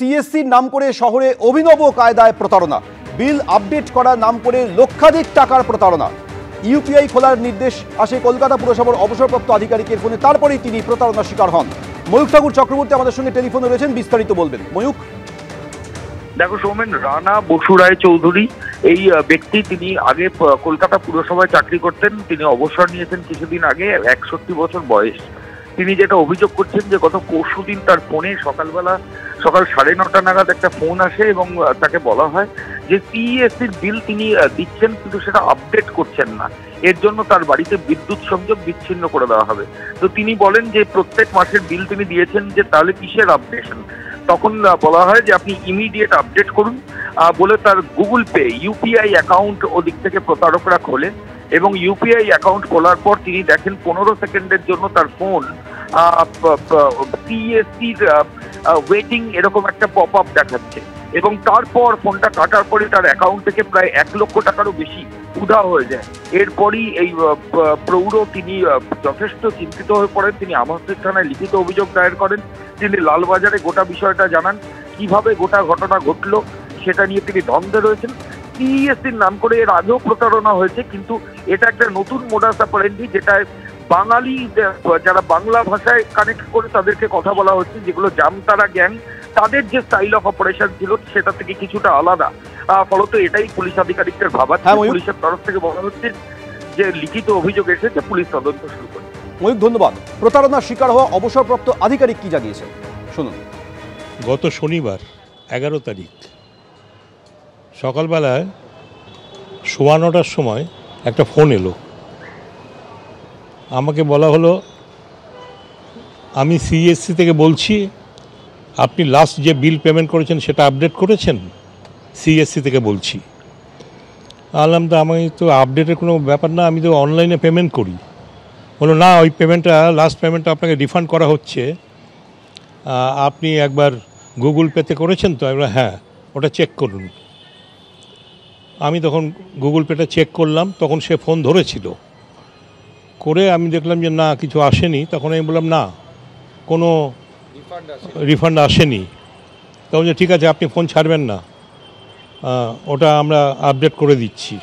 সিএসসির নাম করে শহরে অভিনব কায়দায় প্রতারণা, বিল আপডেট করার নাম করে লক্ষাধিক টাকার প্রতারণা। ইউপিআই খোলার নির্দেশ আসে কলকাতা পুরসভার অবসরপ্রাপ্ত আধিকারিকের ফোনে, তারপরেই তিনি প্রতারণার শিকার হন। ময়ূক ঠাকুর চক্রবর্তী আমাদের সঙ্গে টেলিফোনে রয়েছেন, বিস্তারিত বলবেন। ময়ূক, দেখো সৌমেন, রানা বসু রায় চৌধুরী এই ব্যক্তি, তিনি আগে কলকাতা পুরসভায় চাকরি করতেন। তিনি অবসর নিয়েছেন কিছুদিন আগে, 61 বছর বয়স। তিনি যেটা অভিযোগ করছেন যে গত পরশুদিন তার ফোনে সকাল 9:30 নাগাদ একটা ফোন আসে এবং তাকে বলা হয় যে সিইএসসির বিল তিনি দিচ্ছেন কিন্তু সেটা আপডেট করছেন না, এর জন্য তার বাড়িতে বিদ্যুৎ সংযোগ বিচ্ছিন্ন করে দেওয়া হবে। তো তিনি বলেন যে প্রত্যেক মাসের বিল তিনি দিয়েছেন, যে তাহলে কিসের আপডেশন। তখন বলা হয় যে আপনি ইমিডিয়েট আপডেট করুন বলে তার গুগল পে ইউপিআই অ্যাকাউন্ট ওদিক থেকে প্রতারকরা খোলে এবং ইউপিআই অ্যাকাউন্ট খোলার পর তিনি দেখেন 15 সেকেন্ডের জন্য তার ফোন সিএসসির ওয়েটিং এরকম একটা পপ আপ দেখাচ্ছে এবং তারপর ফোনটা কাটার পরে তার অ্যাকাউন্ট থেকে প্রায় 1 লক্ষ টাকারও বেশি উধাও হয়ে যায়। এরপরই এই প্রৌঢ় তিনি যথেষ্ট চিন্তিত হয়ে পড়েন। তিনি আমস্টেড থানায় লিখিত অভিযোগ দায়ের করেন। তিনি লালবাজারে গোটা বিষয়টা জানান, কিভাবে গোটা ঘটনা ঘটলো সেটা নিয়ে তিনি দ্বন্দ্বে রয়েছেন। সিইএসসির নাম করে এর আগেও প্রতারণা হয়েছে, কিন্তু এটা একটা নতুন মোডাস অপারেন্ডি, যেটা বাঙালি যারা বাংলা ভাষায় কানেক্ট করে তাদেরকে কথা বলা হচ্ছে, যেগুলো জামতারা গ্যাং, তাদের যে স্টাইল অফ অপারেশন ছিল সেটা থেকে কিছুটা আলাদা। ফলত এটাই পুলিশ আধিকারিকদের ভাবাচ্ছে। পুলিশের তরফ থেকে বলা হচ্ছে যে লিখিত অভিযোগ এসেছে, পুলিশ তদন্ত শুরু করে। ময়ূক, ধন্যবাদ। প্রতারণার শিকার হওয়া অবসরপ্রাপ্ত আধিকারিক কি জানিয়েছেন শুনুন। গত শনিবার 11 তারিখ সকালবেলায় 9:15টার সময় একটা ফোন এলো। আমাকে বলা হলো, আমি সিএসসি থেকে বলছি, আপনি লাস্ট যে বিল পেমেন্ট করেছেন সেটা আপডেট করেছেন? সিএসসি থেকে বলছি। বললাম, তো আমি তো আপডেটের কোনো ব্যাপার না, আমি তো অনলাইনে পেমেন্ট করি। বললো, না, ওই পেমেন্টটা লাস্ট পেমেন্টটা আপনাকে রিফান্ড করা হচ্ছে, আপনি একবার গুগল পেতে করেছেন তো? আমি বললাম, হ্যাঁ, ওটা চেক করুন। আমি তখন গুগল পেটা চেক করলাম, তখন সে ফোন ধরেছিল। করে আমি দেখলাম যে না, কিছু আসেনি। তখন আমি বললাম, না, কোনো রিফান্ড আসেনি। তখন যে ঠিক আছে, আপনি ফোন ছাড়বেন না, ওটা আমরা আপডেট করে দিচ্ছি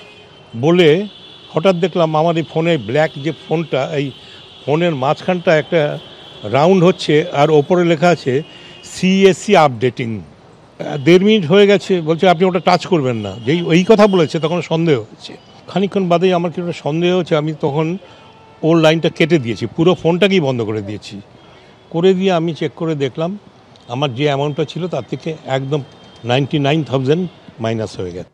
বলে হঠাৎ দেখলাম আমার এই ফোনে ব্ল্যাক যে ফোনটা, এই ফোনের মাঝখানটা একটা রাউন্ড হচ্ছে আর ওপরে লেখা আছে সিএসসি আপডেটিং। 1.5 মিনিট হয়ে গেছে, বলছে আপনি ওটা টাচ করবেন না। যেই এই কথা বলেছে তখন সন্দেহ হচ্ছে। খানিকক্ষণ বাদেই আমার কিছু সন্দেহ হচ্ছে, আমি তখন ওর লাইনটা কেটে দিয়েছি, পুরো ফোনটাকেই বন্ধ করে দিয়েছি। করে দিয়ে আমি চেক করে দেখলাম আমার যে অ্যামাউন্টটা ছিল তার থেকে একদম 99,000 মাইনাস হয়ে গেছে।